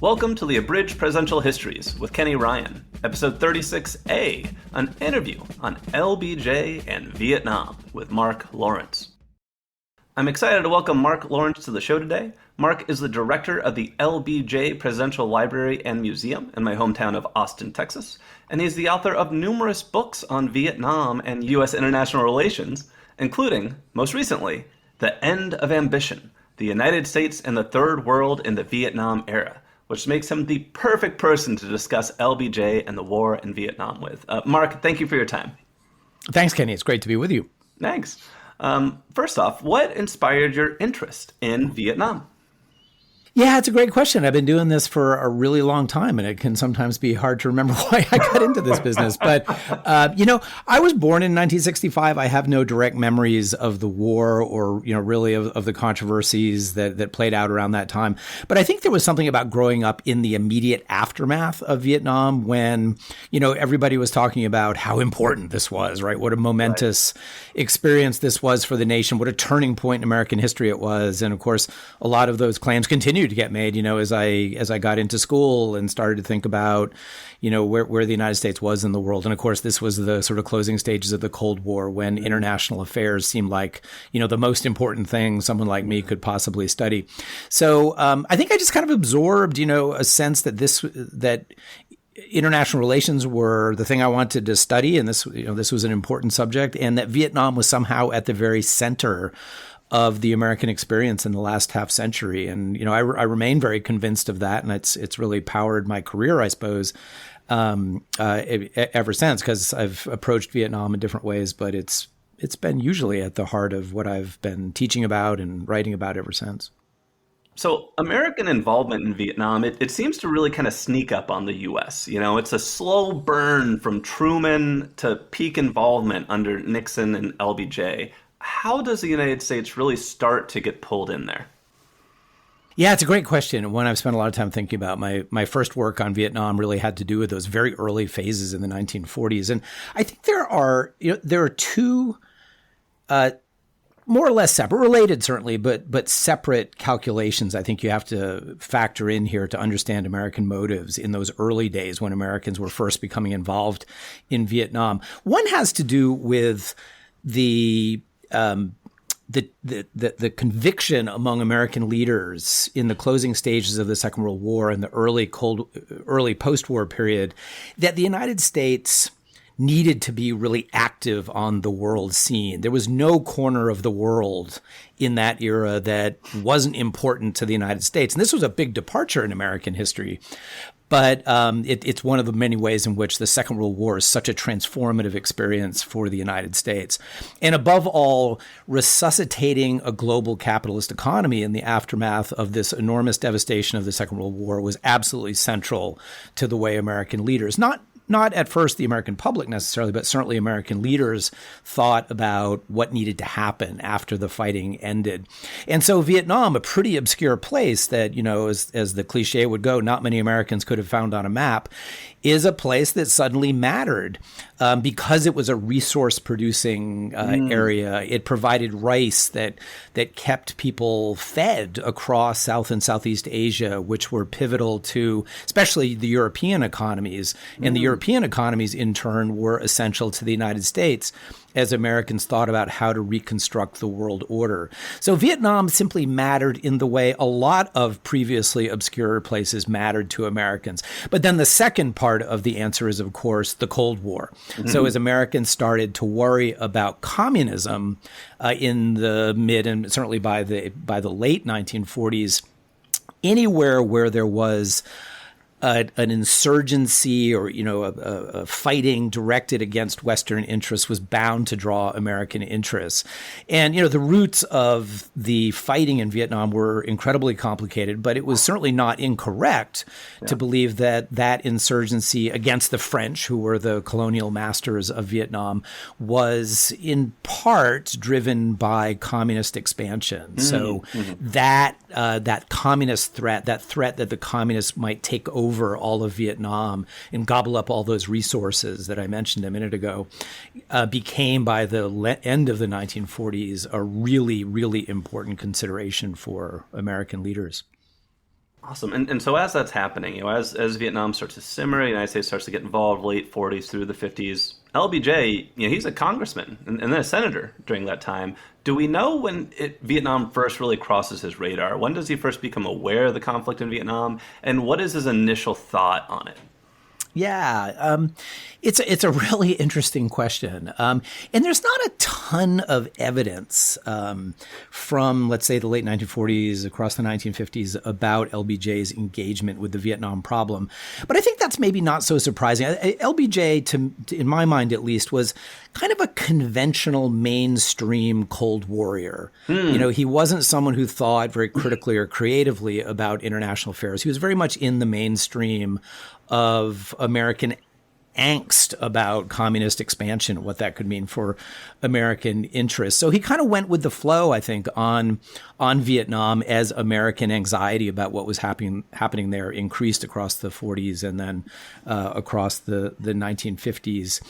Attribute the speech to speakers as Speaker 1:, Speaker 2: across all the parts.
Speaker 1: Welcome to the Abridged Presidential Histories with Kenny Ryan, episode 36A, an interview on LBJ and Vietnam with Mark Lawrence. I'm excited to welcome Mark Lawrence to the show today. Mark is the director of the LBJ Presidential Library and Museum in my hometown of Austin, Texas, and he's the author of numerous books on Vietnam and U.S. international relations, including, most recently, The End of Ambition, the United States and the Third World in the Vietnam Era, which makes him the perfect person to discuss LBJ and the war in Vietnam with. Mark, thank you for your time.
Speaker 2: Thanks, Kenny. It's great to be with you.
Speaker 1: Thanks. First off, what inspired your interest in Vietnam?
Speaker 2: Yeah, it's a great question. I've been doing this for a really long time, and it can sometimes be hard to remember why I got into this business. But, I was born in 1965. I have no direct memories of the war or, really of the controversies that played out around that time. But I think there was something about growing up in the immediate aftermath of Vietnam when, everybody was talking about how important this was, right? What a momentous experience this was for the nation, what a turning point in American history it was. And of course, a lot of those claims continued to get made, as I got into school and started to think about, where the United States was in the world. And of course, this was the sort of closing stages of the Cold War when international affairs seemed like, the most important thing someone like me could possibly study. So I think I just kind of absorbed, a sense that international relations were the thing I wanted to study, and this was an important subject, and that Vietnam was somehow at the very center of the American experience in the last half century. And, I remain very convinced of that. And it's really powered my career, I suppose, ever since, because I've approached Vietnam in different ways, but it's been usually at the heart of what I've been teaching about and writing about ever since.
Speaker 1: So American involvement in Vietnam, it seems to really kind of sneak up on the U.S. It's a slow burn from Truman to peak involvement under Nixon and LBJ. How does the United States really start to get pulled in there?
Speaker 2: Yeah, it's a great question. One I've spent a lot of time thinking about. My first work on Vietnam really had to do with those very early phases in the 1940s. And I think there are two more or less separate, related certainly, but separate calculations I think you have to factor in here to understand American motives in those early days when Americans were first becoming involved in Vietnam. One has to do with the conviction among American leaders in the closing stages of the Second World War and the early post-war period that the United States needed to be really active on the world scene. There was no corner of the world in that era that wasn't important to the United States. And this was a big departure in American history. But it's one of the many ways in which the Second World War is such a transformative experience for the United States. And above all, resuscitating a global capitalist economy in the aftermath of this enormous devastation of the Second World War was absolutely central to the way American leaders, not at first the American public necessarily, but certainly American leaders thought about what needed to happen after the fighting ended. And so Vietnam, a pretty obscure place that, as the cliche would go, not many Americans could have found on a map, is a place that suddenly mattered because it was a resource-producing area. It provided rice that kept people fed across South and Southeast Asia, which were pivotal to especially the European economies. And the European economies, in turn, were essential to the United States as Americans thought about how to reconstruct the world order. So Vietnam simply mattered in the way a lot of previously obscure places mattered to Americans. But then the second part of the answer is, of course, the Cold War. Mm-hmm. So as Americans started to worry about communism in the mid and certainly by the late 1940s, anywhere where there was an insurgency or, a fighting directed against Western interests was bound to draw American interests. And, the roots of the fighting in Vietnam were incredibly complicated, but it was certainly not incorrect to believe that insurgency against the French, who were the colonial masters of Vietnam, was in part driven by communist expansion. So that communist threat, that threat that the communists might take over all of Vietnam and gobble up all those resources that I mentioned a minute ago, became by the end of the 1940s a really, really important consideration for American leaders.
Speaker 1: Awesome. And so as that's happening, as Vietnam starts to simmer, the United States starts to get involved late 40s through the 50s. LBJ, he's a congressman and then a senator during that time. Do we know when Vietnam first really crosses his radar? When does he first become aware of the conflict in Vietnam? And what is his initial thought on it?
Speaker 2: Yeah, it's a really interesting question, and there's not a ton of evidence from, let's say, the late 1940s across the 1950s about LBJ's engagement with the Vietnam problem. But I think that's maybe not so surprising. LBJ, in my mind at least, was kind of a conventional mainstream Cold Warrior. He wasn't someone who thought very critically or creatively about international affairs. He was very much in the mainstream of American angst about communist expansion, what that could mean for American interests. So he kind of went with the flow, I think, on Vietnam as American anxiety about what was happening there increased across the 40s and then across the 1950s.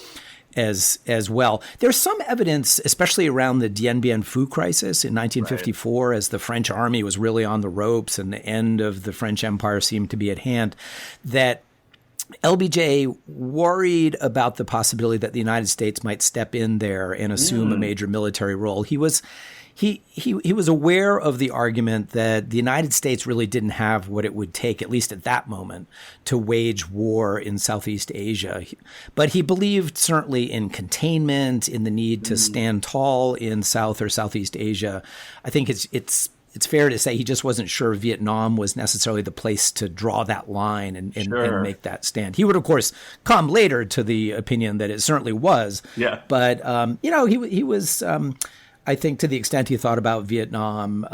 Speaker 2: As well. There's some evidence, especially around the Dien Bien Phu crisis in 1954, as the French army was really on the ropes and the end of the French Empire seemed to be at hand, that LBJ worried about the possibility that the United States might step in there and assume a major military role. He was aware of the argument that the United States really didn't have what it would take, at least at that moment, to wage war in Southeast Asia. But he believed certainly in containment, in the need to stand tall in South or Southeast Asia. I think it's fair to say he just wasn't sure Vietnam was necessarily the place to draw that line and make that stand. He would, of course, come later to the opinion that it certainly was. Yeah. But, he was... I think to the extent he thought about Vietnam,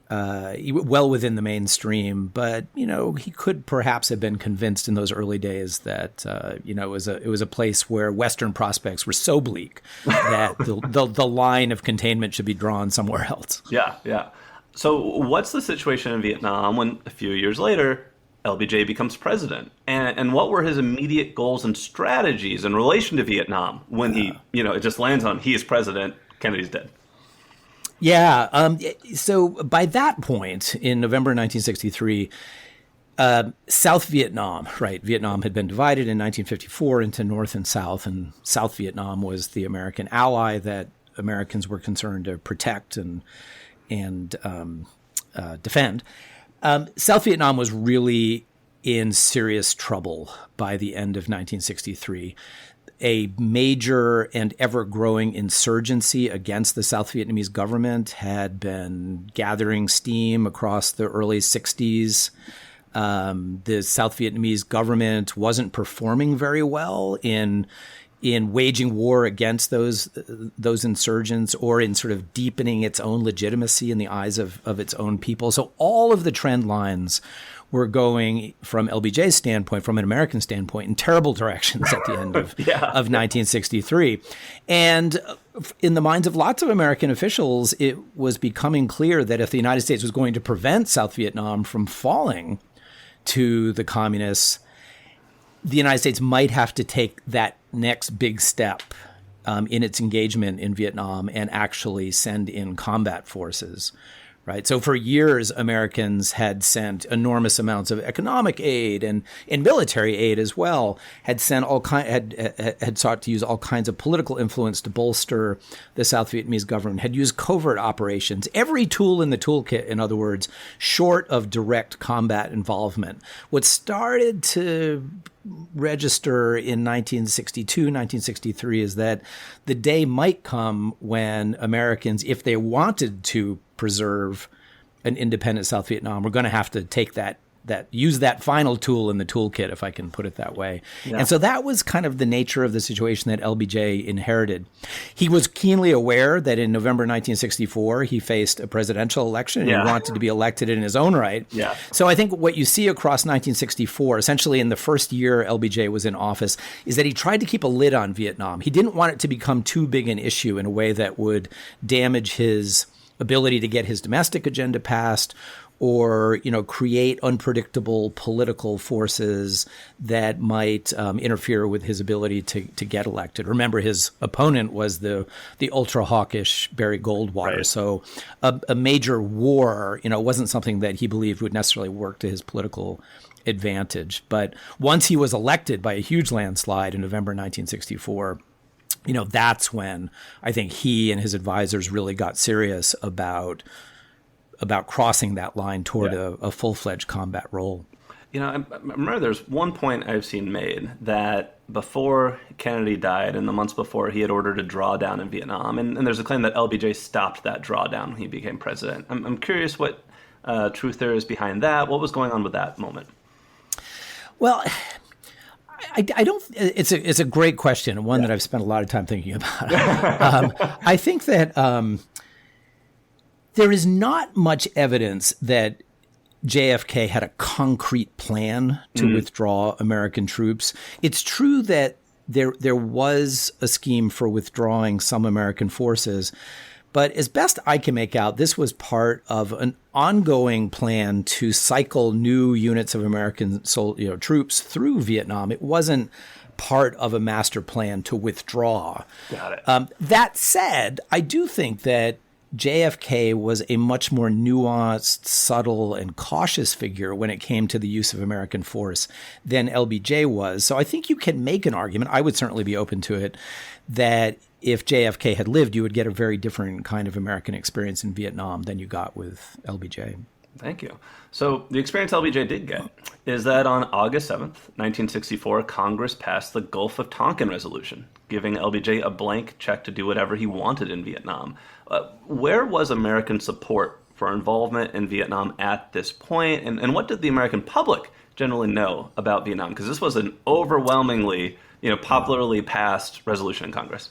Speaker 2: well within the mainstream, but he could perhaps have been convinced in those early days that it was a place where Western prospects were so bleak that the line of containment should be drawn somewhere else.
Speaker 1: Yeah. So what's the situation in Vietnam when a few years later LBJ becomes president? And what were his immediate goals and strategies in relation to Vietnam when he, it just lands on he is president, Kennedy's dead?
Speaker 2: Yeah. So by that point, in November 1963, South Vietnam, right? Vietnam had been divided in 1954 into North and South, and South Vietnam was the American ally that Americans were concerned to protect and defend. South Vietnam was really in serious trouble by the end of 1963. A major and ever-growing insurgency against the South Vietnamese government had been gathering steam across the early 60s. The South Vietnamese government wasn't performing very well in waging war against those insurgents or in sort of deepening its own legitimacy in the eyes of its own people. So all of the trend lines were going, from LBJ's standpoint, from an American standpoint, in terrible directions at the end of 1963. And in the minds of lots of American officials, it was becoming clear that if the United States was going to prevent South Vietnam from falling to the communists, the United States might have to take that next big step in its engagement in Vietnam and actually send in combat forces. Right. So for years, Americans had sent enormous amounts of economic aid and military aid as well, had sought to use all kinds of political influence to bolster the South Vietnamese government, had used covert operations, every tool in the toolkit, in other words, short of direct combat involvement. What started to register in 1962, 1963 is that the day might come when Americans, if they wanted to preserve an independent South Vietnam, we're going to have to take use that final tool in the toolkit, if I can put it that way. Yeah. And so that was kind of the nature of the situation that LBJ inherited. He was keenly aware that in November 1964, he faced a presidential election and he wanted to be elected in his own right. Yeah. So I think what you see across 1964, essentially in the first year LBJ was in office, is that he tried to keep a lid on Vietnam. He didn't want it to become too big an issue in a way that would damage his ability to get his domestic agenda passed, or create unpredictable political forces that might interfere with his ability to get elected. Remember, his opponent was the ultra hawkish Barry Goldwater.
Speaker 1: Right.
Speaker 2: So a major war, wasn't something that he believed would necessarily work to his political advantage. But once he was elected by a huge landslide in November 1964, that's when I think he and his advisors really got serious about crossing that line toward a full-fledged combat role.
Speaker 1: I remember there's one point I've seen made that before Kennedy died, and the months before, he had ordered a drawdown in Vietnam. And there's a claim that LBJ stopped that drawdown when he became president. I'm curious what truth there is behind that. What was going on with that moment?
Speaker 2: Well, I don't. It's a great question, and one that I've spent a lot of time thinking about. I think that there is not much evidence that JFK had a concrete plan to withdraw American troops. It's true that there was a scheme for withdrawing some American forces, but as best I can make out, this was part of an ongoing plan to cycle new units of American troops through Vietnam. It wasn't part of a master plan to withdraw.
Speaker 1: Got it.
Speaker 2: That said, I do think that JFK was a much more nuanced, subtle, and cautious figure when it came to the use of American force than LBJ was. So I think you can make an argument, I would certainly be open to it, that if JFK had lived, you would get a very different kind of American experience in Vietnam than you got with LBJ.
Speaker 1: Thank you. So the experience LBJ did get is that on August 7th, 1964, Congress passed the Gulf of Tonkin Resolution, giving LBJ a blank check to do whatever he wanted in Vietnam. Where was American support for involvement in Vietnam at this point, and what did the American public generally know about Vietnam? Because this was an overwhelmingly, popularly passed resolution in Congress.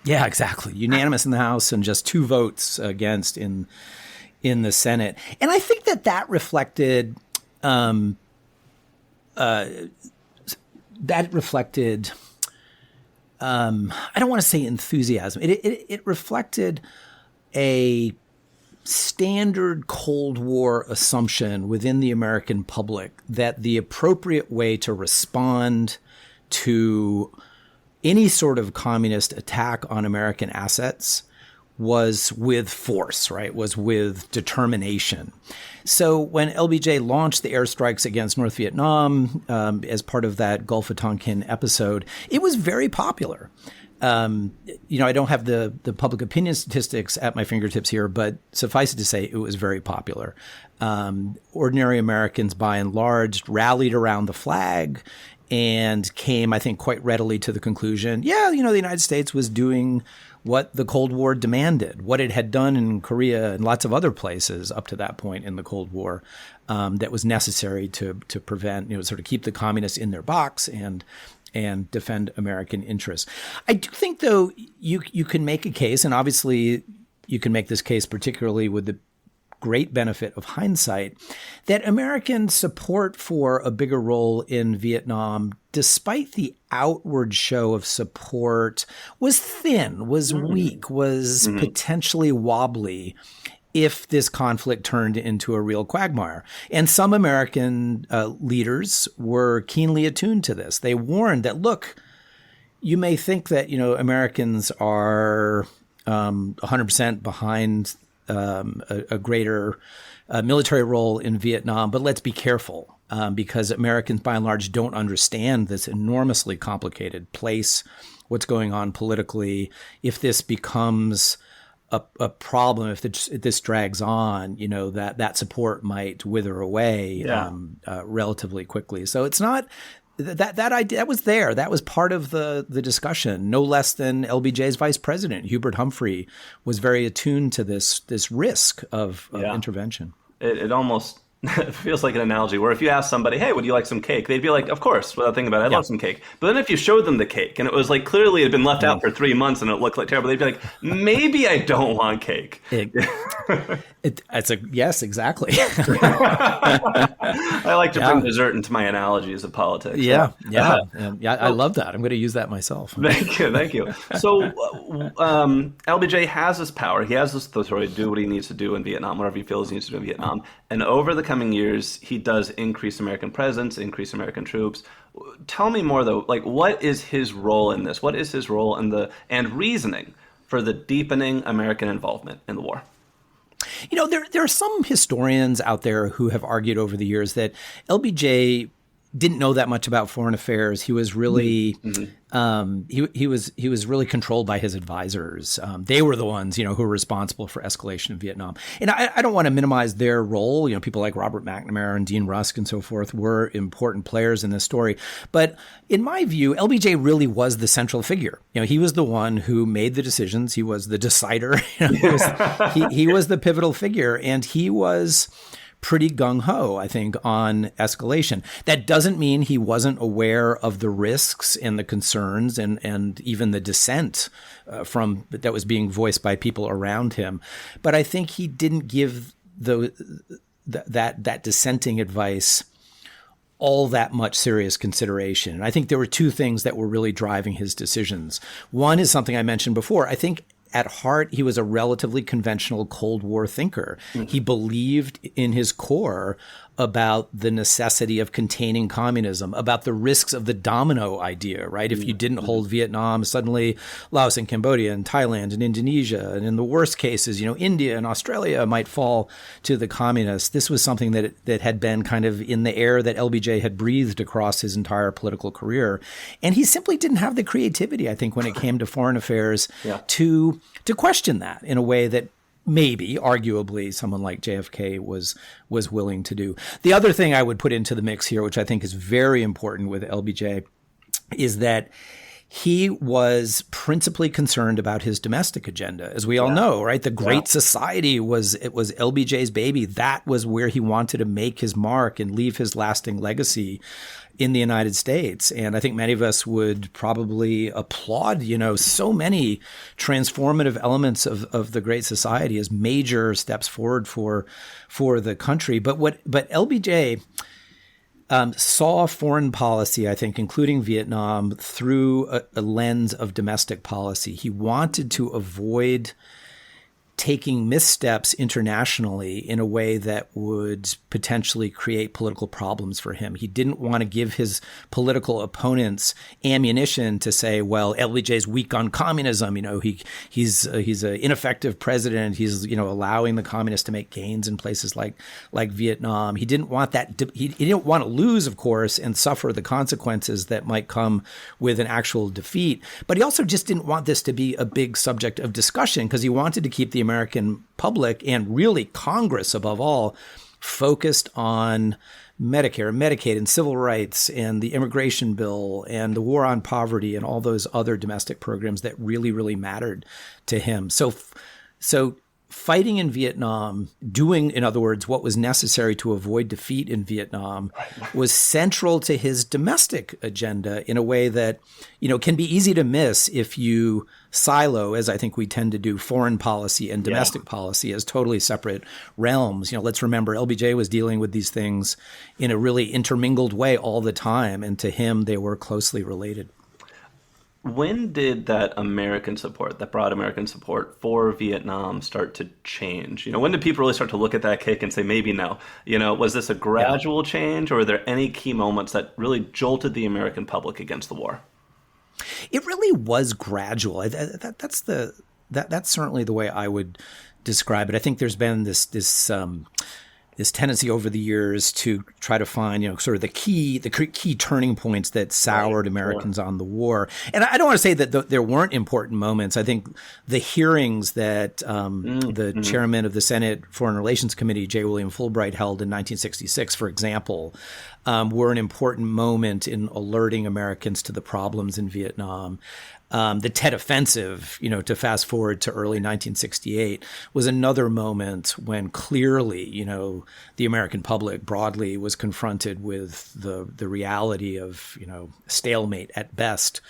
Speaker 2: Yeah, exactly. Unanimous in the House and just 2 votes against in the Senate. And I think that reflected I don't want to say enthusiasm. It reflected a standard Cold War assumption within the American public that the appropriate way to respond to any sort of communist attack on American assets was with force, right? Was with determination. So when LBJ launched the airstrikes against North Vietnam as part of that Gulf of Tonkin episode, it was very popular. I don't have the public opinion statistics at my fingertips here, but suffice it to say, it was very popular. Ordinary Americans, by and large, rallied around the flag and came, I think, quite readily to the conclusion, the United States was doing what the Cold War demanded, what it had done in Korea and lots of other places up to that point in the Cold War, that was necessary to prevent, sort of keep the communists in their box and defend American interests. I do think, though, you can make a case, and obviously you can make this case particularly with the great benefit of hindsight, that American support for a bigger role in Vietnam, despite the outward show of support, was thin, was weak, was potentially wobbly if this conflict turned into a real quagmire. And some American leaders were keenly attuned to this. They warned that, look, you may think that, Americans are 100% behind a greater military role in Vietnam, but let's be careful because Americans, by and large, don't understand this enormously complicated place, what's going on politically. If this becomes a problem, if this drags on, that support might wither away relatively quickly. So it's not that idea that was there. That was part of the discussion. No less than LBJ's vice president, Hubert Humphrey, was very attuned to this risk of intervention.
Speaker 1: It almost It feels like an analogy where if you ask somebody, hey, would you like some cake? They'd be like, of course, without thinking about it, I'd
Speaker 2: Yeah.
Speaker 1: love some cake. But then if you showed them the cake and it was like clearly it had been left out for 3 months and it looked like terrible, they'd be like, maybe I don't want cake.
Speaker 2: It, it's a yes, exactly.
Speaker 1: I like to bring
Speaker 2: Yeah.
Speaker 1: dessert into my analogies of politics.
Speaker 2: Yeah, yeah, yeah. I love that. I'm going to use that myself.
Speaker 1: Thank you, thank you. So, LBJ has this power. He has this authority to do what he needs to do in Vietnam, whatever he feels he needs to do in Vietnam. And over the coming years, he does increase American presence, increase American troops. Tell me more, though. Like, what is his role in this? What is his role in and reasoning for the deepening American involvement in the war?
Speaker 2: There are some historians out there who have argued over the years that LBJ didn't know that much about foreign affairs. He was really he was really controlled by his advisors. They were the ones who were responsible for escalation in Vietnam. And I don't want to minimize their role. People like Robert McNamara and Dean Rusk and so forth were important players in this story. But in my view, LBJ really was the central figure. He was the one who made the decisions. He was the decider. He was the pivotal figure, and he was pretty gung-ho, I think, on escalation. That doesn't mean he wasn't aware of the risks and the concerns and even the dissent that was being voiced by people around him. But I think he didn't give that dissenting advice all that much serious consideration. And I think there were two things that were really driving his decisions. One is something I mentioned before. I think at heart, he was a relatively conventional Cold War thinker. Mm-hmm. He believed in his core about the necessity of containing communism, about the risks of the domino idea, right? If you didn't hold Vietnam, suddenly Laos and Cambodia and Thailand and Indonesia, and in the worst cases, India and Australia might fall to the communists. This was something that had been kind of in the air that LBJ had breathed across his entire political career. And he simply didn't have the creativity, I think, when it came to foreign affairs to question that in a way that maybe, arguably, someone like JFK was willing to do. The other thing I would put into the mix here, which I think is very important with LBJ, is that he was principally concerned about his domestic agenda, as we all know, right? The Great Society was LBJ's baby. That was where he wanted to make his mark and leave his lasting legacy in the United States. And I think many of us would probably applaud, so many transformative elements of the Great Society as major steps forward for the country. But LBJ saw foreign policy, I think, including Vietnam, through a lens of domestic policy. He wanted to avoid taking missteps internationally in a way that would potentially create political problems for him. He didn't want to give his political opponents ammunition to say, well, LBJ's weak on communism. He's an ineffective president. He's allowing the communists to make gains in places like Vietnam. He didn't want that. He didn't want to lose, of course, and suffer the consequences that might come with an actual defeat. But he also just didn't want this to be a big subject of discussion because he wanted to keep the American public and really Congress above all focused on Medicare, Medicaid, and civil rights and the immigration bill and the war on poverty and all those other domestic programs that really, really mattered to him. So fighting in Vietnam, doing, in other words, what was necessary to avoid defeat in Vietnam was central to his domestic agenda in a way that, can be easy to miss if you silo, as I think we tend to do, foreign policy and domestic policy as totally separate realms. Let's remember LBJ was dealing with these things in a really intermingled way all the time. And to him, they were closely related.
Speaker 1: When did that broad American support for Vietnam start to change? When did people really start to look at that cake and say, maybe no? Was this a gradual change, or were there any key moments that really jolted the American public against the war?
Speaker 2: It really was gradual. That's certainly the way I would describe it. I think there's been this tendency over the years to try to find, sort of the key turning points that soured Americans on the war. And I don't want to say that there weren't important moments. I think the hearings that the chairman of the Senate Foreign Relations Committee, J. William Fulbright, held in 1966, for example, were an important moment in alerting Americans to the problems in Vietnam. The Tet Offensive, to fast forward to early 1968, was another moment when clearly, the American public broadly was confronted with the reality of, stalemate at best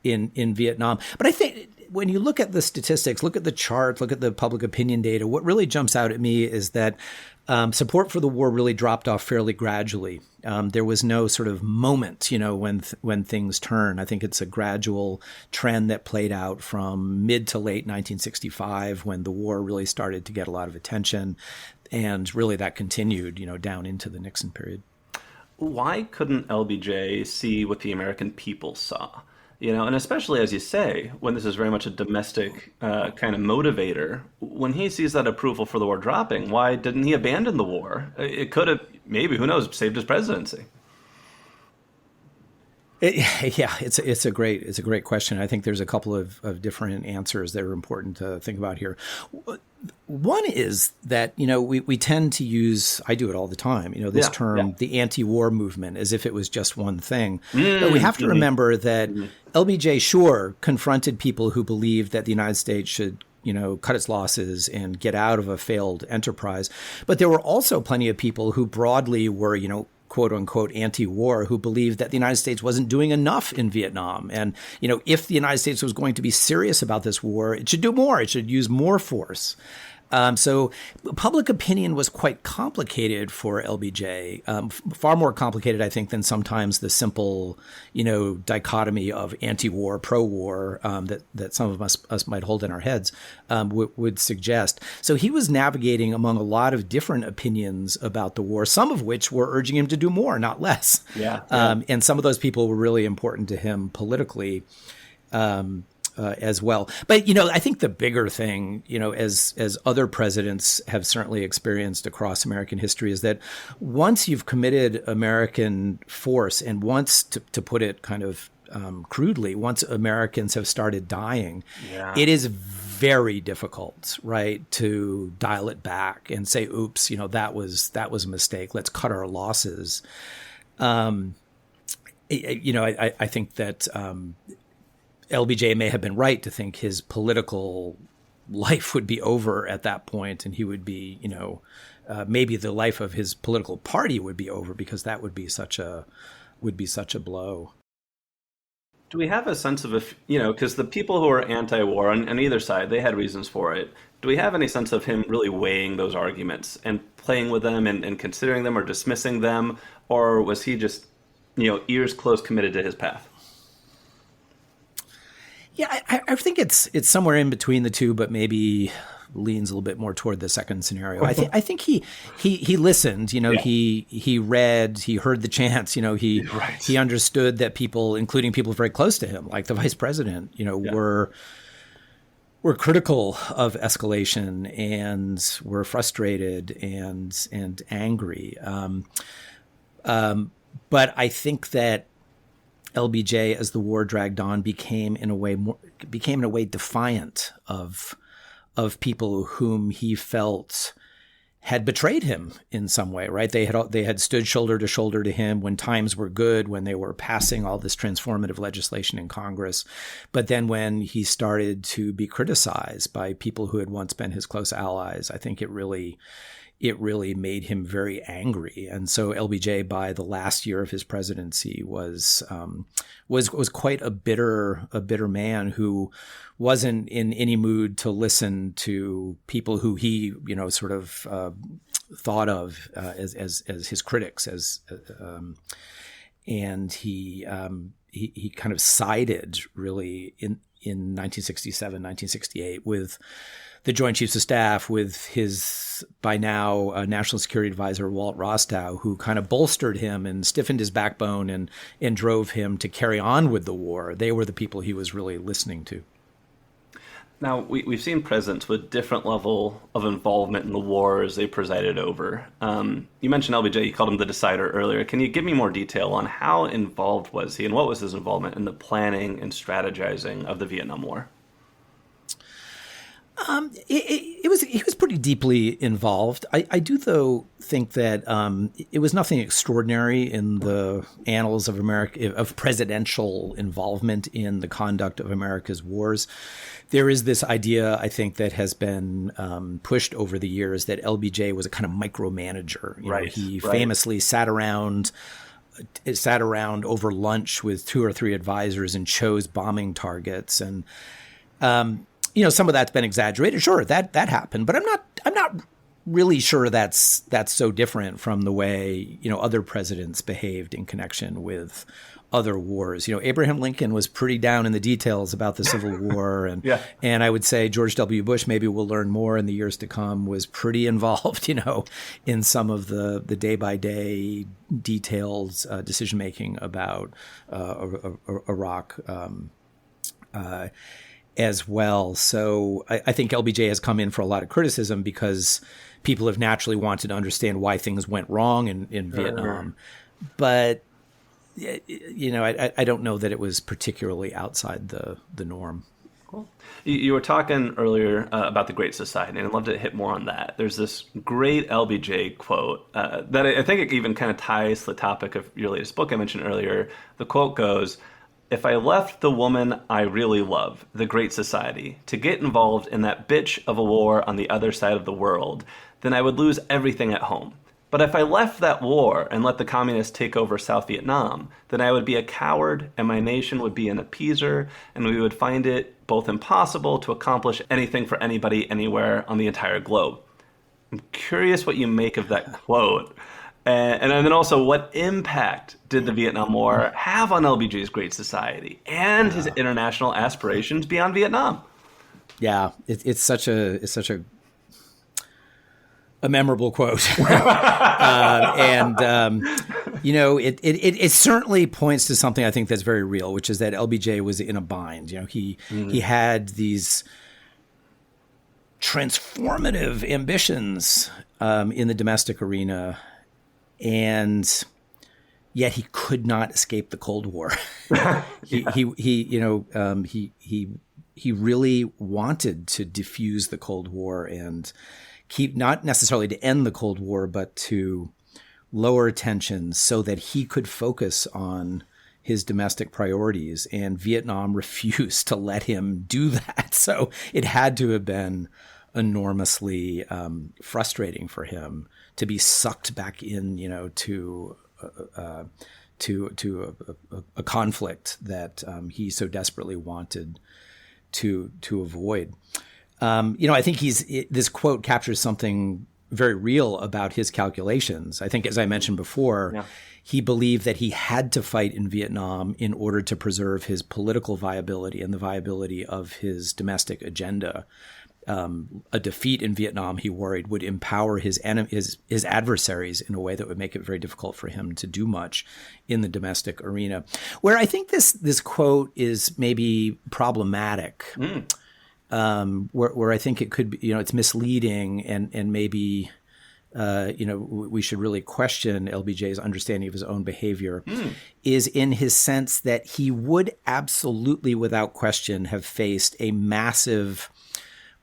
Speaker 2: in Vietnam. But I think when you look at the statistics, look at the charts, look at the public opinion data, what really jumps out at me is that support for the war really dropped off fairly gradually. There was no sort of moment, when things turn. I think it's a gradual trend that played out from mid to late 1965 when the war really started to get a lot of attention. And really that continued, down into the Nixon period.
Speaker 1: Why couldn't LBJ see what the American people saw? And especially, as you say, when this is very much a domestic kind of motivator, when he sees that approval for the war dropping, why didn't he abandon the war? It could have, maybe, who knows, saved his presidency.
Speaker 2: It's a great question. I think there's a couple of different answers that are important to think about here. One is that, we tend to use, I do it all the time, this term, the anti-war movement, as if it was just one thing. But we have to remember that LBJ, sure, confronted people who believed that the United States should cut its losses and get out of a failed enterprise. But there were also plenty of people who broadly were, quote unquote, anti-war, who believed that the United States wasn't doing enough in Vietnam. And, if the United States was going to be serious about this war, it should do more. It should use more force. So public opinion was quite complicated for LBJ, far more complicated, I think, than sometimes the simple, dichotomy of anti-war, pro-war that some of us might hold in our heads would suggest. So he was navigating among a lot of different opinions about the war, some of which were urging him to do more, not less. And some of those people were really important to him politically. As well. But, I think the bigger thing, as other presidents have certainly experienced across American history, is that once you've committed American force and once, to put it kind of crudely, once Americans have started dying, it is very difficult, right, to dial it back and say, oops, that was a mistake. Let's cut our losses. I think that LBJ may have been right to think his political life would be over at that point, and he would be, maybe the life of his political party would be over, because that would be such a blow.
Speaker 1: Do we have a sense of if, because the people who are anti-war on either side, they had reasons for it. Do we have any sense of him really weighing those arguments and playing with them and considering them or dismissing them, or was he just, ears close, committed to his path?
Speaker 2: Yeah, I think it's somewhere in between the two, but maybe leans a little bit more toward the second scenario. I think he listened. He read, he heard the chants. He understood that people, including people very close to him, like the vice president, were critical of escalation and were frustrated and angry. But I think that LBJ, as the war dragged on, became in a way defiant of people whom he felt had betrayed him in some way, right? They had stood shoulder to shoulder to him when times were good, when they were passing all this transformative legislation in Congress. But then when he started to be criticized by people who had once been his close allies, I think it really made him very angry. And so LBJ, by the last year of his presidency, was quite a bitter man who wasn't in any mood to listen to people who he, sort of thought of as his critics, and he kind of sided really in 1967, 1968 with the Joint Chiefs of Staff, with his, by now, National Security Advisor, Walt Rostow, who kind of bolstered him and stiffened his backbone and drove him to carry on with the war. They were the people he was really listening to.
Speaker 1: Now, we've seen presidents with different level of involvement in the wars they presided over. You mentioned LBJ, you called him the decider earlier. Can you give me more detail on how involved was he and what was his involvement in the planning and strategizing of the Vietnam War?
Speaker 2: He was pretty deeply involved. I do, though, think that it was nothing extraordinary in the annals of America, of presidential involvement in the conduct of America's wars. There is this idea, I think, that has been pushed over the years that LBJ was a kind of micromanager. He famously sat around over lunch with 2 or 3 advisors and chose bombing targets. And some of that's been exaggerated. Sure, that happened, but I'm not really sure that's so different from the way other presidents behaved in connection with other wars. Abraham Lincoln was pretty down in the details about the Civil War, and and I would say George W. Bush, maybe we'll learn more in the years to come, was pretty involved, in some of the day by day details, decision making about Iraq. As well. So I think LBJ has come in for a lot of criticism because people have naturally wanted to understand why things went wrong in Vietnam. But, I don't know that it was particularly outside the norm.
Speaker 1: Cool. You were talking earlier about the Great Society, and I'd love to hit more on that. There's this great LBJ quote that I think it even kind of ties to the topic of your latest book I mentioned earlier. The quote goes, "If I left the woman I really love, the Great Society, to get involved in that bitch of a war on the other side of the world, then I would lose everything at home. But if I left that war and let the communists take over South Vietnam, then I would be a coward and my nation would be an appeaser, and we would find it both impossible to accomplish anything for anybody anywhere on the entire globe." I'm curious what you make of that quote. And then also, what impact did the Vietnam War have on LBJ's Great Society and his international aspirations beyond Vietnam?
Speaker 2: Yeah, it's such a memorable quote, it certainly points to something I think that's very real, which is that LBJ was in a bind. He had these transformative ambitions in the domestic arena. And yet he could not escape the Cold War. He really wanted to diffuse the Cold War and keep, not necessarily to end the Cold War, but to lower tensions so that he could focus on his domestic priorities. And Vietnam refused to let him do that. So it had to have been enormously frustrating for him to be sucked back in, to a conflict that he so desperately wanted to avoid. I think this quote captures something very real about his calculations. I think, as I mentioned before, he believed that he had to fight in Vietnam in order to preserve his political viability and the viability of his domestic agenda. A defeat in Vietnam, he worried, would empower his adversaries in a way that would make it very difficult for him to do much in the domestic arena. Where I think this quote is maybe problematic, where I think it could be, it's misleading and maybe, we should really question LBJ's understanding of his own behavior, is in his sense that he would absolutely, without question, have faced a massive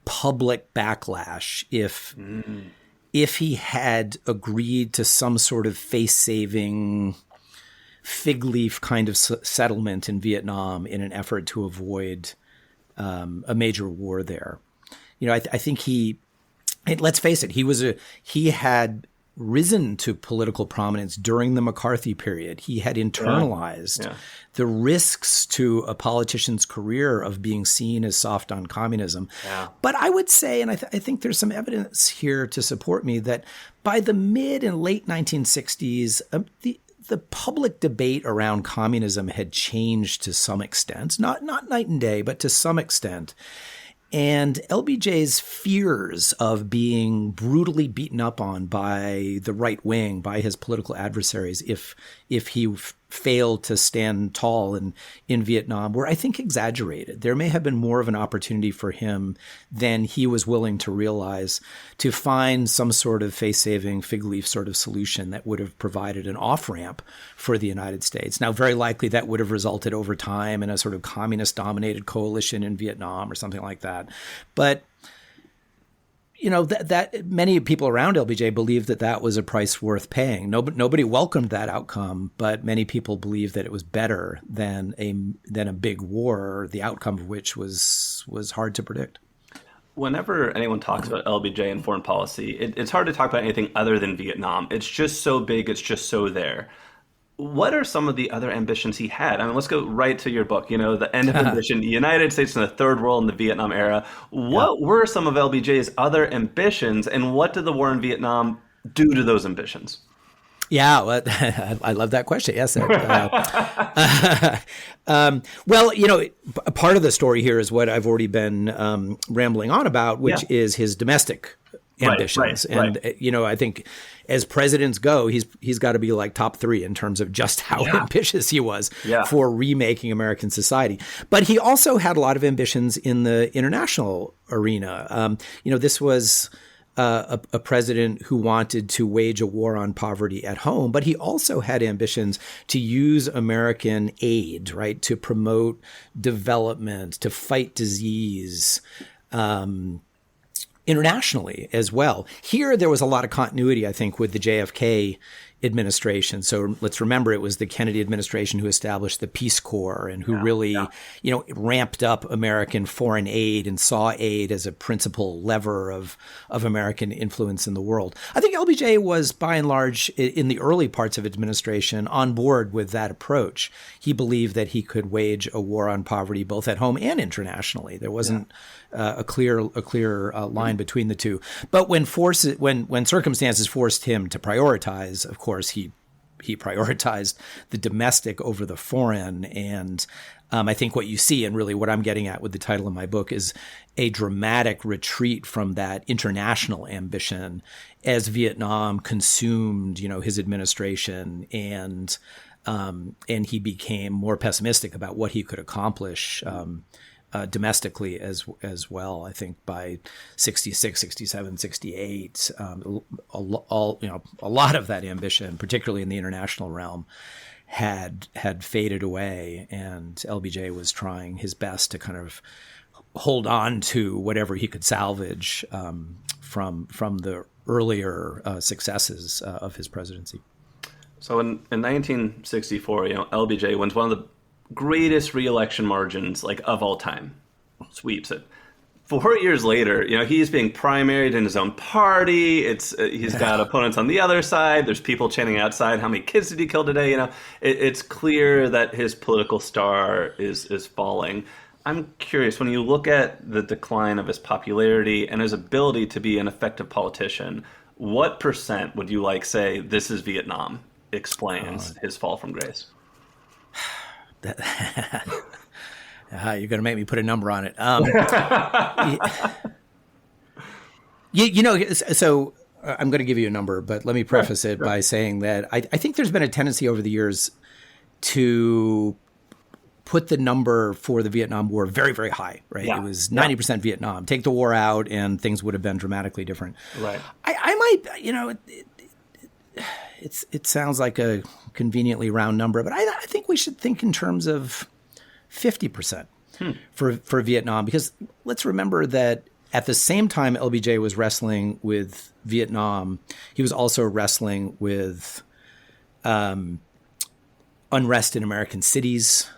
Speaker 2: public backlash if he had agreed to some sort of face-saving fig leaf kind of settlement in Vietnam in an effort to avoid a major war there. I think let's face it, he had risen to political prominence during the McCarthy period. He had internalized the risks to a politician's career of being seen as soft on communism. Yeah. But I would say, and I think there's some evidence here to support me, that by the mid and late 1960s, the public debate around communism had changed to some extent, not night and day, but to some extent. And LBJ's fears of being brutally beaten up on by the right wing, by his political adversaries, if he failed to stand tall in Vietnam, were, I think, exaggerated. There may have been more of an opportunity for him than he was willing to realize to find some sort of face-saving fig leaf sort of solution that would have provided an off-ramp for the United States. Now, very likely that would have resulted over time in a sort of communist-dominated coalition in Vietnam or something like that. But that many people around LBJ believed that was a price worth paying. Nobody welcomed that outcome, but many people believed that it was better than a big war, the outcome of which was hard to predict.
Speaker 1: Whenever anyone talks about LBJ and foreign policy, it's hard to talk about anything other than Vietnam. It's just so big. It's just so there. What are some of the other ambitions he had? I mean, let's go right to your book, the end of ambition, the United States in the Third World in the Vietnam era. What were some of LBJ's other ambitions, and what did the war in Vietnam do to those ambitions?
Speaker 2: Yeah, well, I love that question. Yes. Well, part of the story here is what I've already been rambling on about, which is his domestic ambitions.
Speaker 1: Right.
Speaker 2: I think as presidents go, he's got to be like top 3 in terms of just how ambitious he was for remaking American society. But he also had a lot of ambitions in the international arena. This was a president who wanted to wage a war on poverty at home, but he also had ambitions to use American aid, right, to promote development, to fight disease, internationally as well. Here, there was a lot of continuity, I think, with the JFK administration. So let's remember it was the Kennedy administration who established the Peace Corps and who really, ramped up American foreign aid and saw aid as a principal lever of American influence in the world. I think LBJ was, by and large, in the early parts of administration, on board with that approach. He believed that he could wage a war on poverty both at home and internationally. There wasn't a clear line between the two. But when circumstances forced him to prioritize, of course, he prioritized the domestic over the foreign. And I think what you see, and really what I'm getting at with the title of my book, is a dramatic retreat from that international ambition as Vietnam consumed, his administration, and he became more pessimistic about what he could accomplish domestically as well. I think by 66, 67, 68, a lot of that ambition, particularly in the international realm, had faded away, and LBJ was trying his best to kind of hold on to whatever he could salvage from the earlier successes of his presidency.
Speaker 1: So in 1964, LBJ wins one of the greatest re-election margins of all time, sweeps it. 4 years later, he's being primaried in his own party. He's got opponents on the other side. There's people chanting outside, "How many kids did he kill today?" It's clear that his political star is falling. I'm curious, when you look at the decline of his popularity and his ability to be an effective politician, what percent would you say this is Vietnam explains his fall from grace?
Speaker 2: You're going to make me put a number on it. So I'm going to give you a number, but let me preface it by saying that I think there's been a tendency over the years to put the number for the Vietnam War very, very high, right? Yeah. It was 90% Vietnam. Take the war out and things would have been dramatically different.
Speaker 1: Right.
Speaker 2: I might, it sounds like a conveniently round number, but I think we should think in terms of 50% for Vietnam, because let's remember that at the same time LBJ was wrestling with Vietnam, he was also wrestling with unrest in American cities,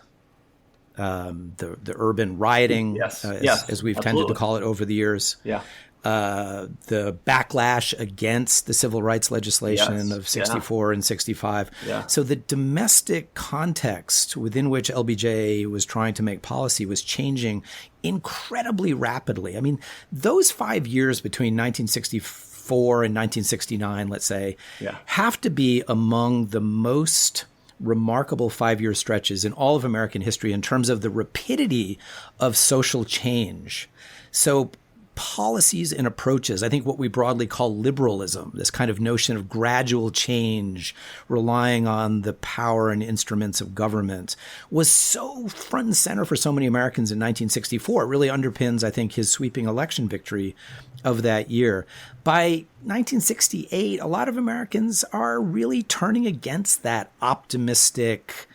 Speaker 2: the urban rioting, as we've tended to call it over the years.
Speaker 1: Yeah.
Speaker 2: The backlash against the civil rights legislation of 64 and 65.
Speaker 1: Yeah.
Speaker 2: So the domestic context within which LBJ was trying to make policy was changing incredibly rapidly. I mean, those 5 years between 1964 and 1969, let's say, have to be among the most remarkable 5-year stretches in all of American history in terms of the rapidity of social change. So policies and approaches, I think what we broadly call liberalism, this kind of notion of gradual change, relying on the power and instruments of government, was so front and center for so many Americans in 1964. It really underpins, I think, his sweeping election victory of that year. By 1968, a lot of Americans are really turning against that optimistic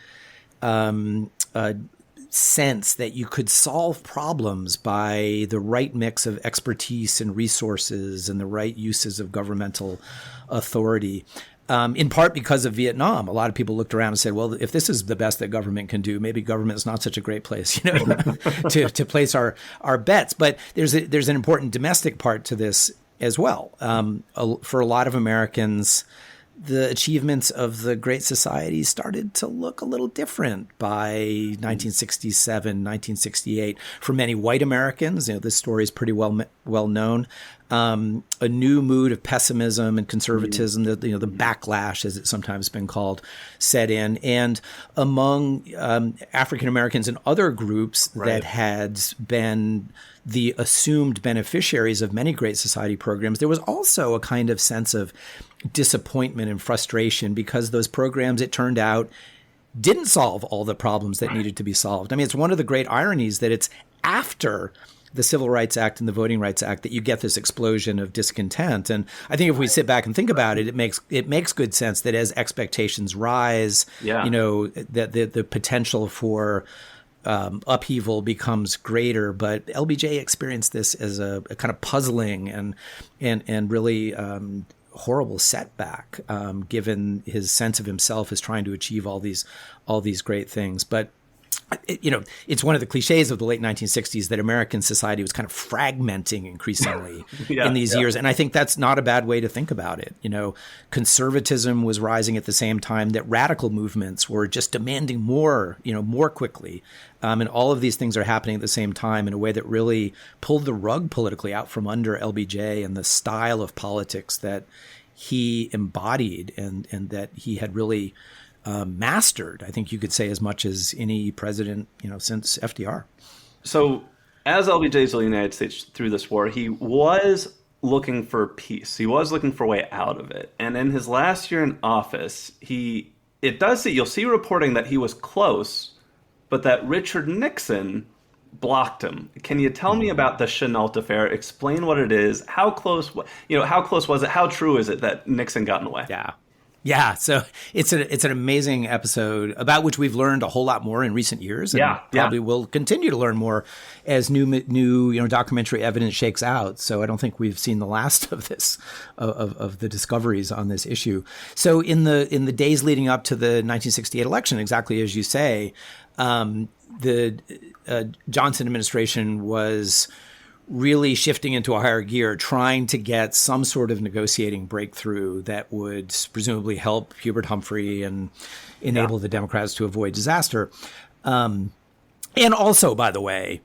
Speaker 2: sense that you could solve problems by the right mix of expertise and resources and the right uses of governmental authority. In part because of Vietnam, a lot of people looked around and said, well, if this is the best that government can do, maybe government is not such a great place, to place our bets. But there's an important domestic part to this as well. For a lot of Americans, the achievements of the Great Society started to look a little different by 1967, 1968. For many white Americans, this story is pretty well known. A new mood of pessimism and conservatism, the backlash, as it's sometimes been called, set in. And among African Americans and other groups that had been the assumed beneficiaries of many Great Society programs, there was also a kind of sense of disappointment and frustration because those programs, it turned out, didn't solve all the problems that needed to be solved. I mean, it's one of the great ironies that it's after the Civil Rights Act and the Voting Rights Act that you get this explosion of discontent. And I think if we sit back and think about it, it makes good sense that as expectations rise, that the potential for upheaval becomes greater. But LBJ experienced this as a kind of puzzling and really horrible setback, given his sense of himself as trying to achieve all these great things. But it's one of the cliches of the late 1960s that American society was kind of fragmenting increasingly in these years. And I think that's not a bad way to think about it. Conservatism was rising at the same time that radical movements were just demanding more quickly. And all of these things are happening at the same time in a way that really pulled the rug politically out from under LBJ and the style of politics that he embodied and that he had really mastered, I think you could say, as much as any president, since FDR.
Speaker 1: So as LBJ is in the United States through this war, he was looking for peace. He was looking for a way out of it. And in his last year in office, you'll see reporting that he was close, but that Richard Nixon blocked him. Can you tell me about the Chenault affair? Explain what it is. How close was it? How true is it that Nixon got in the way?
Speaker 2: Yeah, so it's an amazing episode about which we've learned a whole lot more in recent years, and probably will continue to learn more as new documentary evidence shakes out. So I don't think we've seen the last of this of the discoveries on this issue. So in the days leading up to the 1968 election, exactly as you say, the Johnson administration was really shifting into a higher gear, trying to get some sort of negotiating breakthrough that would presumably help Hubert Humphrey and enable the Democrats to avoid disaster. And also, by the way,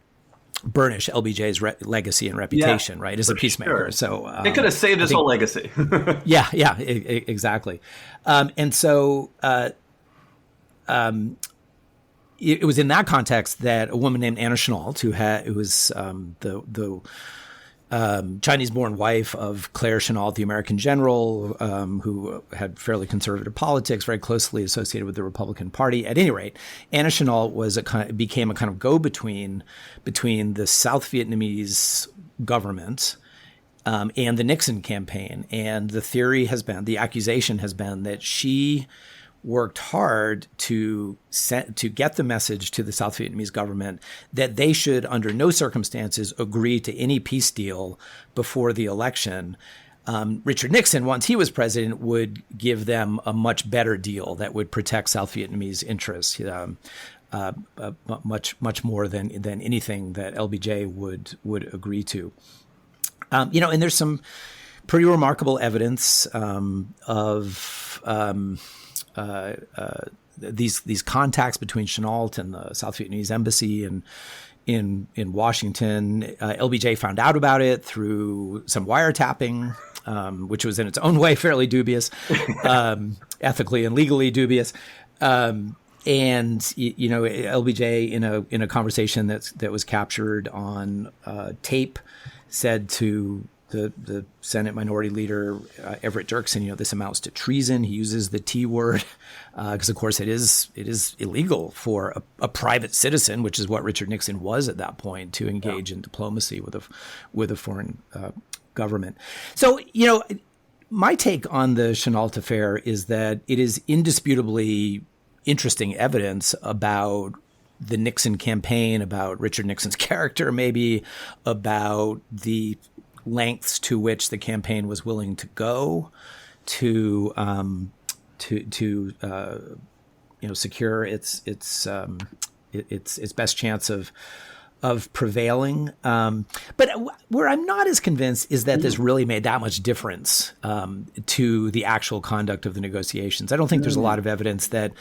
Speaker 2: burnish LBJ's legacy and reputation, right, as a peacemaker. Sure. So
Speaker 1: it could have saved his whole legacy.
Speaker 2: Exactly. And so it was in that context that a woman named Anna Chenault, who was the Chinese-born wife of Claire Chenault, the American general, who had fairly conservative politics, very closely associated with the Republican Party. At any rate, Anna Chenault became a kind of go-between between the South Vietnamese government and the Nixon campaign. And the accusation has been that she worked hard to get the message to the South Vietnamese government that they should, under no circumstances, agree to any peace deal before the election. Richard Nixon, once he was president, would give them a much better deal that would protect South Vietnamese interests, much more than anything that LBJ would agree to. And there's some pretty remarkable evidence of these contacts between Chenault and the South Vietnamese embassy in Washington. LBJ found out about it through some wiretapping, which was in its own way fairly dubious, ethically and legally dubious. And LBJ in a conversation that was captured on tape said to the Senate Minority Leader, Everett Dirksen, this amounts to treason. He uses the T word because, of course, it is illegal for a private citizen, which is what Richard Nixon was at that point, to engage in diplomacy with a foreign government. So, my take on the Chenault affair is that it is indisputably interesting evidence about the Nixon campaign, about Richard Nixon's character, maybe about the lengths to which the campaign was willing to go to secure its best chance of prevailing. But where I'm not as convinced is that this really made that much difference to the actual conduct of the negotiations. I don't think there's a lot of evidence that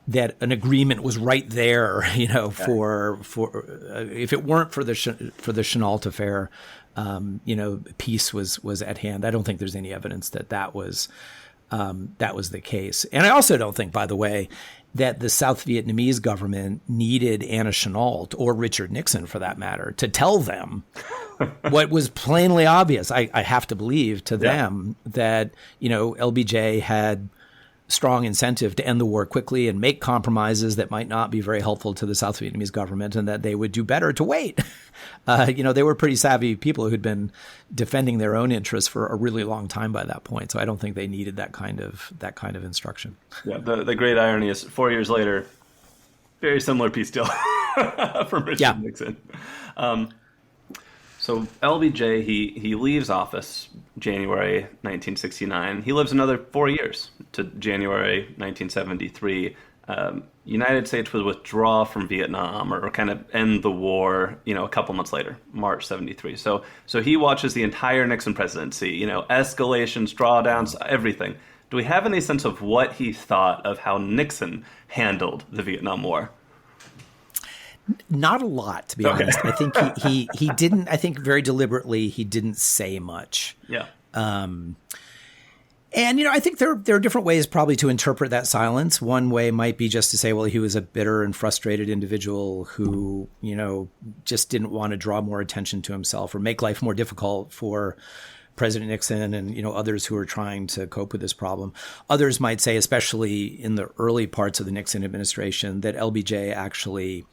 Speaker 2: an agreement was right there, for if it weren't for the Chennault affair, peace was at hand. I don't think there's any evidence that was the case. And I also don't think, by the way, that the South Vietnamese government needed Anna Chennault, or Richard Nixon for that matter, to tell them what was plainly obvious. I have to believe to them that, LBJ had strong incentive to end the war quickly and make compromises that might not be very helpful to the South Vietnamese government, and that they would do better to wait. They were pretty savvy people who'd been defending their own interests for a really long time by that point. So I don't think they needed that kind of instruction. Yeah,
Speaker 1: the great irony is 4 years later, very similar peace deal from Richard Nixon. So LBJ, he leaves office January 1969. He lives another 4 years to January 1973. United States would withdraw from Vietnam or kind of end the war, a couple months later, March 73. So he watches the entire Nixon presidency, escalations, drawdowns, everything. Do we have any sense of what he thought of how Nixon handled the Vietnam War?
Speaker 2: Not a lot, to be honest. I think he didn't. I think very deliberately he didn't say much.
Speaker 1: Yeah.
Speaker 2: And I think there are different ways probably to interpret that silence. One way might be just to say, well, he was a bitter and frustrated individual who just didn't want to draw more attention to himself or make life more difficult for President Nixon and others who are trying to cope with this problem. Others might say, especially in the early parts of the Nixon administration, that LBJ actually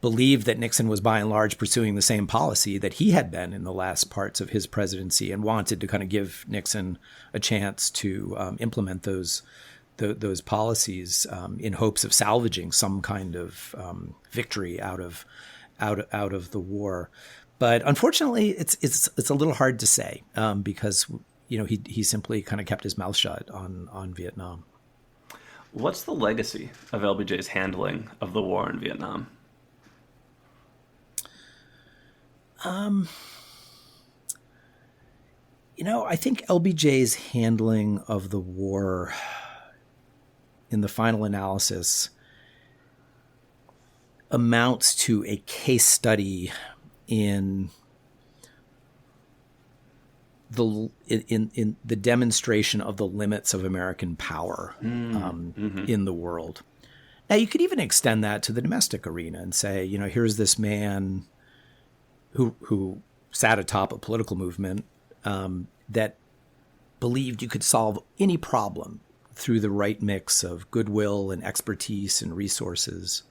Speaker 2: believed that Nixon was by and large pursuing the same policy that he had been in the last parts of his presidency, and wanted to kind of give Nixon a chance to implement those policies in hopes of salvaging some kind of victory out of the war. But unfortunately, it's a little hard to say because he simply kind of kept his mouth shut on Vietnam.
Speaker 1: What's the legacy of LBJ's handling of the war in Vietnam?
Speaker 2: I think LBJ's handling of the war in the final analysis amounts to a case study in the demonstration of the limits of American power in the world. Now, you could even extend that to the domestic arena and say, here's this man who sat atop a political movement that believed you could solve any problem through the right mix of goodwill and expertise and resources.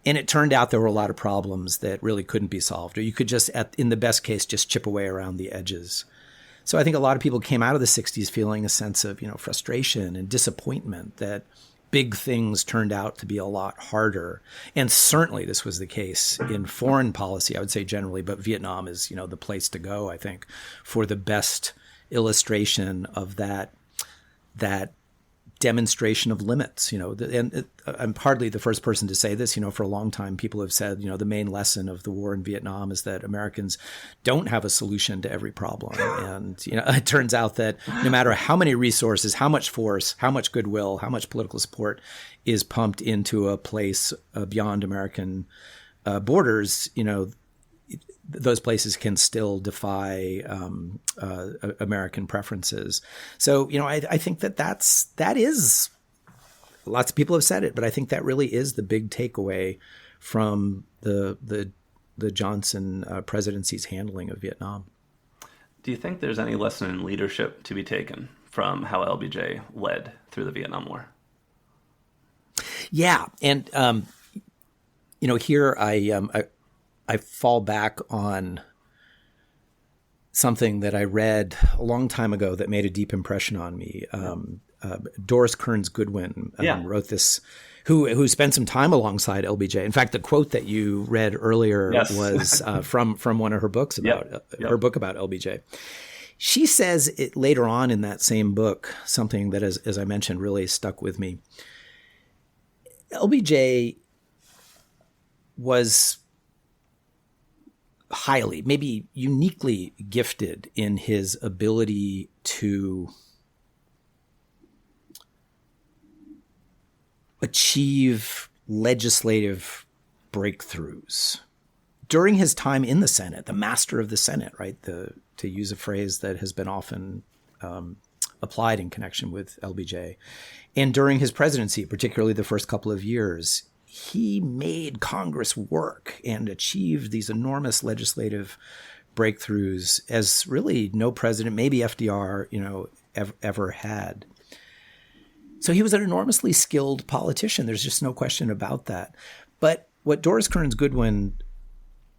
Speaker 2: And it turned out there were a lot of problems that really couldn't be solved, or you could just, in the best case, just chip away around the edges. So I think a lot of people came out of the 60s feeling a sense of, frustration and disappointment that big things turned out to be a lot harder. And certainly this was the case in foreign policy, I would say generally, but Vietnam is, the place to go, I think, for the best illustration of that demonstration of limits, and I'm hardly the first person to say this. For a long time, people have said, the main lesson of the war in Vietnam is that Americans don't have a solution to every problem. And, it turns out that no matter how many resources, how much force, how much goodwill, how much political support is pumped into a place beyond American borders, those places can still defy American preferences. So, I think that is, lots of people have said it, but I think that really is the big takeaway from the Johnson presidency's handling of Vietnam.
Speaker 1: Do you think there's any lesson in leadership to be taken from how LBJ led through the Vietnam War?
Speaker 2: Yeah. And, here I fall back on something that I read a long time ago that made a deep impression on me. Doris Kearns Goodwin
Speaker 1: Yeah.
Speaker 2: wrote this, who spent some time alongside LBJ. In fact, the quote that you read earlier
Speaker 1: Yes.
Speaker 2: was from one of her books about
Speaker 1: Yep.
Speaker 2: her book about LBJ. She says it later on in that same book, something that, as I mentioned, really stuck with me. LBJ was highly, maybe uniquely gifted in his ability to achieve legislative breakthroughs. During his time in the Senate, the master of the Senate, right? To use a phrase that has been often applied in connection with LBJ. And during his presidency, particularly the first couple of years, he made Congress work and achieved these enormous legislative breakthroughs as really no president, maybe FDR, ever had. So he was an enormously skilled politician. There's just no question about that. But what Doris Kearns Goodwin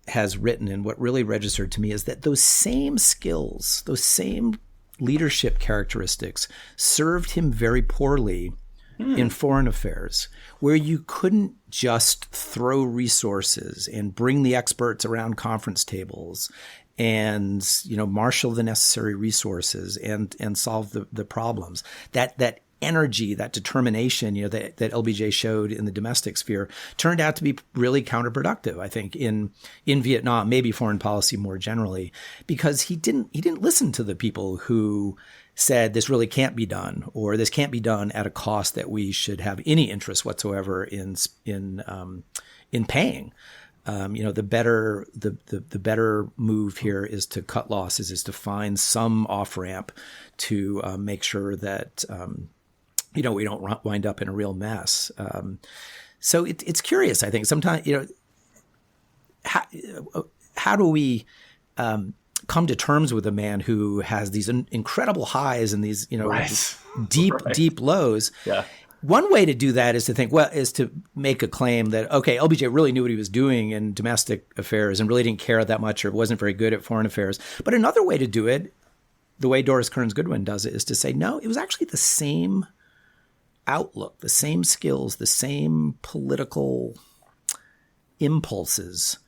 Speaker 2: has written and what really registered to me is that those same skills, those same leadership characteristics served him very poorly in foreign affairs, where you couldn't just throw resources and bring the experts around conference tables and marshal the necessary resources and solve the problems. That energy, that determination, that LBJ showed in the domestic sphere turned out to be really counterproductive, I think, in Vietnam, maybe foreign policy more generally, because he didn't listen to the people who said this really can't be done, or this can't be done at a cost that we should have any interest whatsoever in paying. The better move here is to cut losses, is to find some off ramp to make sure that we don't wind up in a real mess. So it's curious, I think. Sometimes how do we come to terms with a man who has these incredible highs and these deep lows?
Speaker 1: Yeah.
Speaker 2: One way to do that is to make a claim that, okay, LBJ really knew what he was doing in domestic affairs and really didn't care that much or wasn't very good at foreign affairs. But another way to do it, the way Doris Kearns Goodwin does it, is to say, no, it was actually the same outlook, the same skills, the same political impulses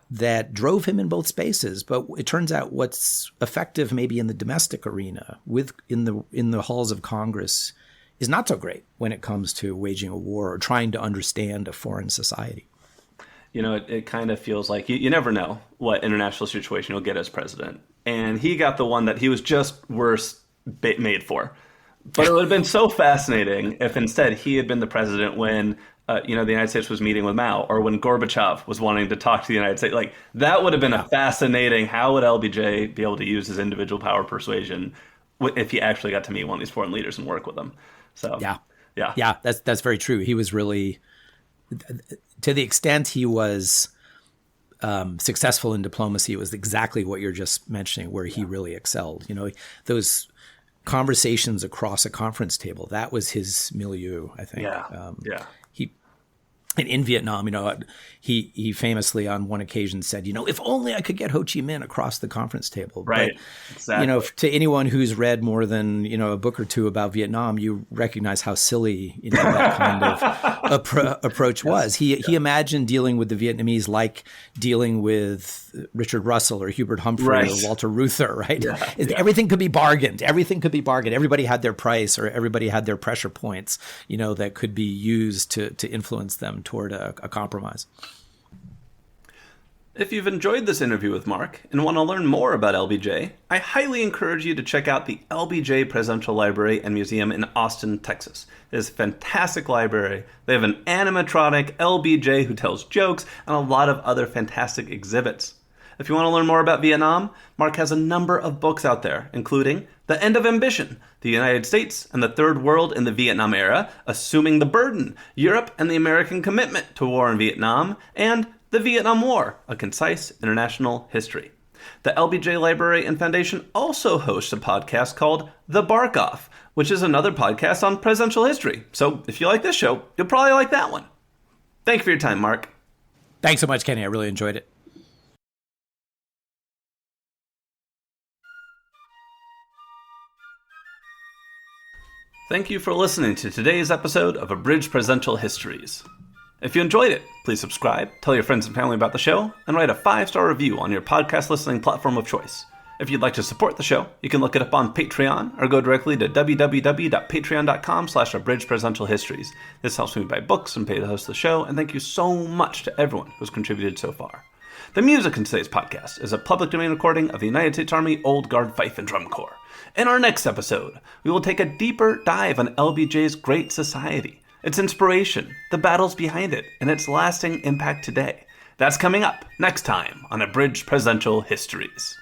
Speaker 2: that drove him in both spaces. But it turns out what's effective maybe in the domestic arena in the halls of Congress is not so great when it comes to waging a war or trying to understand a foreign society.
Speaker 1: It kind of feels like you never know what international situation you'll get as president. And he got the one that he was just worse made for. But it would have been so fascinating if instead he had been the president when, the United States was meeting with Mao, or when Gorbachev was wanting to talk to the United States. Like, that would have been a fascinating, how would LBJ be able to use his individual power persuasion if he actually got to meet one of these foreign leaders and work with them? So, yeah,
Speaker 2: that's very true. He was really, to the extent he was successful in diplomacy, it was exactly what you're just mentioning, where he really excelled. Those conversations across a conference table, that was his milieu, I think. In Vietnam, he famously on one occasion said, if only I could get Ho Chi Minh across the conference table.
Speaker 1: Right.
Speaker 2: But,
Speaker 1: exactly.
Speaker 2: To anyone who's read more than, a book or two about Vietnam, you recognize how silly, that kind of approach was. He imagined dealing with the Vietnamese like dealing with Richard Russell or Hubert Humphrey or Walter Reuther, right? Everything could be bargained. Everything could be bargained. Everybody had their price, or everybody had their pressure points, that could be used to influence them toward a compromise.
Speaker 1: If you've enjoyed this interview with Mark and want to learn more about LBJ, I highly encourage you to check out the LBJ Presidential Library and Museum in Austin, Texas. It is a fantastic library. They have an animatronic LBJ who tells jokes and a lot of other fantastic exhibits. If you want to learn more about Vietnam, Mark has a number of books out there, including The End of Ambition, The United States and the Third World in the Vietnam Era, Assuming the Burden, Europe and the American Commitment to War in Vietnam, and The Vietnam War, A Concise International History. The LBJ Library and Foundation also hosts a podcast called The Bark Off, which is another podcast on presidential history. So if you like this show, you'll probably like that one. Thank you for your time, Mark.
Speaker 2: Thanks so much, Kenny. I really enjoyed it.
Speaker 1: Thank you for listening to today's episode of Abridged Presidential Histories. If you enjoyed it, please subscribe, tell your friends and family about the show, and write a 5-star review on your podcast listening platform of choice. If you'd like to support the show, you can look it up on Patreon or go directly to www.patreon.com/abridgedpresidentialhistories. This helps me buy books and pay to host the show, and thank you so much to everyone who's contributed so far. The music in today's podcast is a public domain recording of the United States Army Old Guard Fife and Drum Corps. In our next episode, we will take a deeper dive on LBJ's Great Society, its inspiration, the battles behind it, and its lasting impact today. That's coming up next time on Abridged Presidential Histories.